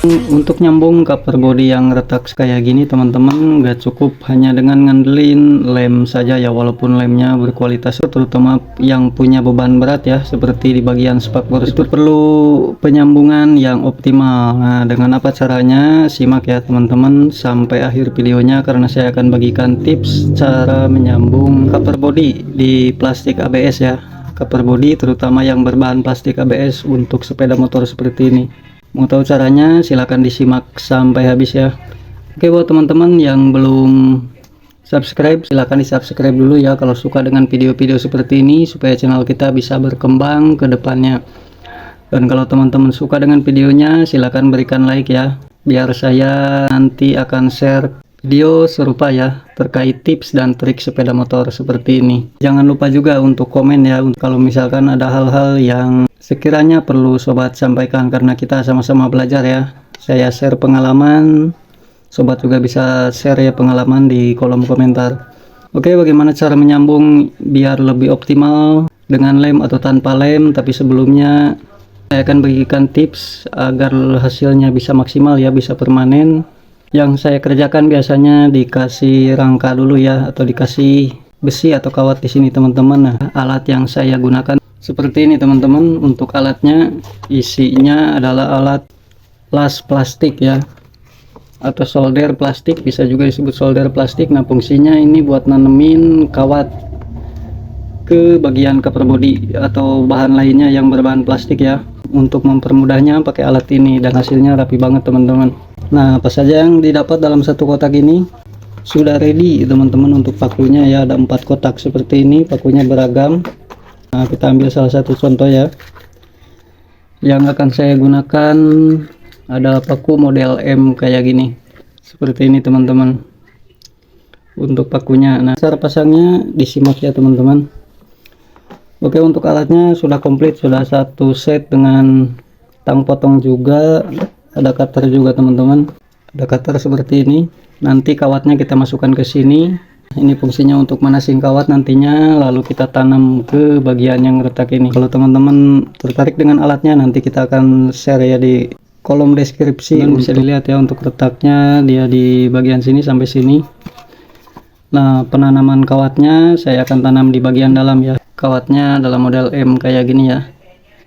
Untuk nyambung cover body yang retak kayak gini teman-teman, nggak cukup hanya dengan ngandelin lem saja ya, walaupun lemnya berkualitas, terutama yang punya beban berat ya, seperti di bagian spakbor itu perlu penyambungan yang optimal. Nah, dengan apa caranya? Simak ya teman-teman sampai akhir videonya, karena saya akan bagikan tips cara menyambung cover body di plastik ABS ya, cover body terutama yang berbahan plastik ABS untuk sepeda motor seperti ini. Mau tahu caranya? Silahkan disimak sampai habis ya. Oke, buat teman-teman yang belum subscribe, silahkan di subscribe dulu ya kalau suka dengan video-video seperti ini, supaya channel kita bisa berkembang ke depannya. Dan kalau teman-teman suka dengan videonya, silahkan berikan like ya, biar saya nanti akan share video serupa ya, terkait tips dan trik sepeda motor seperti ini. Jangan lupa juga untuk komen ya, kalau misalkan ada hal-hal yang sekiranya perlu sobat sampaikan, karena kita sama-sama belajar ya. Saya share pengalaman, sobat juga bisa share ya pengalaman di kolom komentar. Oke, bagaimana cara menyambung biar lebih optimal dengan lem atau tanpa lem? Tapi sebelumnya saya akan bagikan tips agar hasilnya bisa maksimal ya, bisa permanen. Yang saya kerjakan biasanya dikasih rangka dulu ya, atau dikasih besi atau kawat di sini teman-teman. Nah, alat yang saya gunakan seperti ini teman-teman. Untuk alatnya, isinya adalah alat las plastik ya, atau solder plastik, bisa juga disebut solder plastik. Nah, fungsinya ini buat nanemin kawat ke bagian cover body atau bahan lainnya yang berbahan plastik ya. Untuk mempermudahnya pakai alat ini, dan hasilnya rapi banget teman-teman. Nah, apa saja yang didapat dalam satu kotak ini? Sudah ready teman-teman untuk pakunya ya, ada 4 kotak seperti ini, pakunya beragam. Nah, kita ambil salah satu contoh ya. Yang akan saya gunakan ada paku model M kayak gini, seperti ini teman-teman untuk pakunya. Nah, cara pasangnya disimak ya teman-teman. Oke, untuk alatnya sudah komplit, sudah satu set dengan tang potong juga, ada cutter juga teman-teman, ada cutter seperti ini. Nanti kawatnya kita masukkan ke sini. Ini fungsinya untuk manasing kawat nantinya, lalu kita tanam ke bagian yang retak ini. Kalau teman-teman tertarik dengan alatnya, nanti kita akan share ya di kolom deskripsi. Bisa dilihat ya untuk retaknya, dia di bagian sini sampai sini. Nah, penanaman kawatnya saya akan tanam di bagian dalam ya. Kawatnya dalam model M kayak gini ya.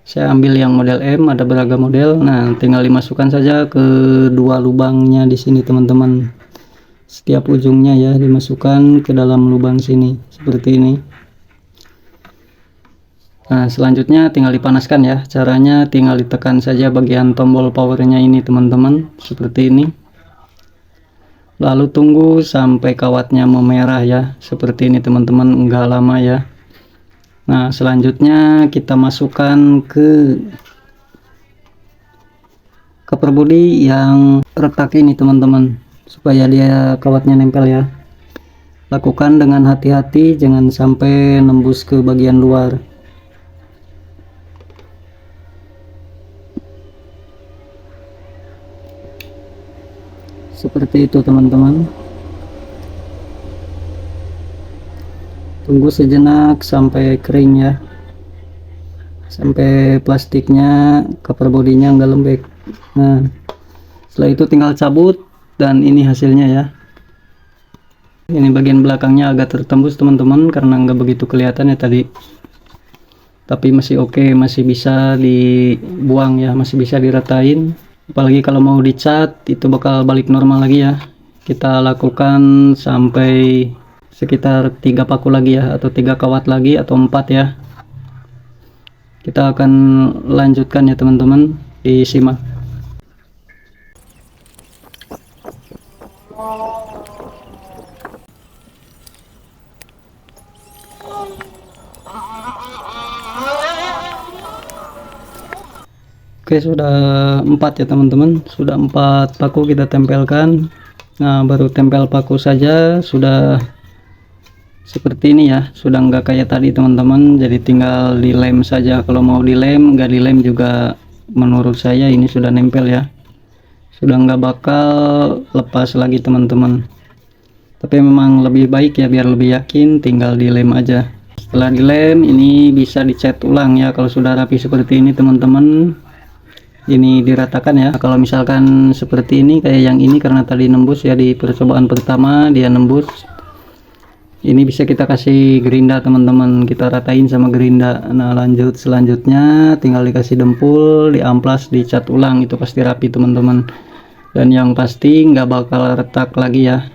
Saya ambil yang model M, ada beragam model. Nah, tinggal dimasukkan saja ke dua lubangnya di sini teman-teman. Setiap ujungnya ya dimasukkan ke dalam lubang sini seperti ini. Nah, selanjutnya tinggal dipanaskan ya. Caranya tinggal ditekan saja bagian tombol powernya ini teman-teman, seperti ini. Lalu tunggu sampai kawatnya memerah ya, seperti ini teman-teman, enggak lama ya. Nah, selanjutnya kita masukkan ke cover body yang retak ini teman-teman, supaya dia kawatnya nempel ya. Lakukan dengan hati-hati, jangan sampai nembus ke bagian luar. Seperti itu teman-teman. Tunggu sejenak sampai kering ya, sampai plastiknya, cover bodinya enggak lembek. Nah, setelah itu tinggal cabut, dan ini hasilnya ya. Ini bagian belakangnya agak tertembus teman-teman, karena enggak begitu kelihatan ya tadi, tapi masih oke, masih bisa dibuang ya, masih bisa diratain. Apalagi kalau mau dicat, itu bakal balik normal lagi ya. Kita lakukan sampai sekitar 3 paku lagi ya, atau 3 kawat lagi, atau 4 ya. Kita akan lanjutkan ya teman-teman, disimak. Oke, sudah 4 ya teman-teman, sudah 4 paku kita tempelkan. Nah, baru tempel paku saja sudah seperti ini ya, sudah enggak kayak tadi teman-teman. Jadi tinggal dilem saja. Kalau mau dilem, enggak dilem juga menurut saya ini sudah nempel ya, sudah enggak bakal lepas lagi teman-teman. Tapi memang lebih baik ya, biar lebih yakin, tinggal dilem aja. Setelah dilem, ini bisa dicat ulang ya kalau sudah rapi seperti ini teman-teman. ini diratakan ya. Kalau misalkan seperti ini kayak yang ini, karena tadi nembus ya di percobaan pertama dia nembus, ini bisa kita kasih gerinda teman-teman, kita ratain sama gerinda. Nah lanjut selanjutnya tinggal dikasih dempul, diamplas, dicat ulang, itu pasti rapi teman-teman, dan yang pasti nggak bakal retak lagi ya.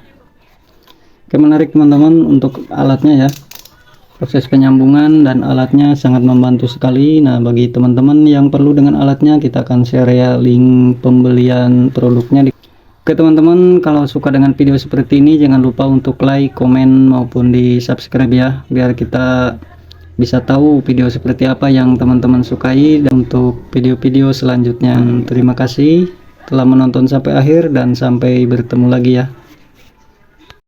Oke, menarik teman-teman untuk alatnya ya, proses penyambungan dan alatnya sangat membantu sekali. Nah bagi teman-teman yang perlu dengan alatnya, kita akan share ya link pembelian produknya. Oke teman-teman, kalau suka dengan video seperti ini jangan lupa untuk like, komen maupun di subscribe ya, biar kita bisa tahu video seperti apa yang teman-teman sukai dan untuk video-video selanjutnya. Terima kasih telah menonton sampai akhir dan sampai bertemu lagi ya.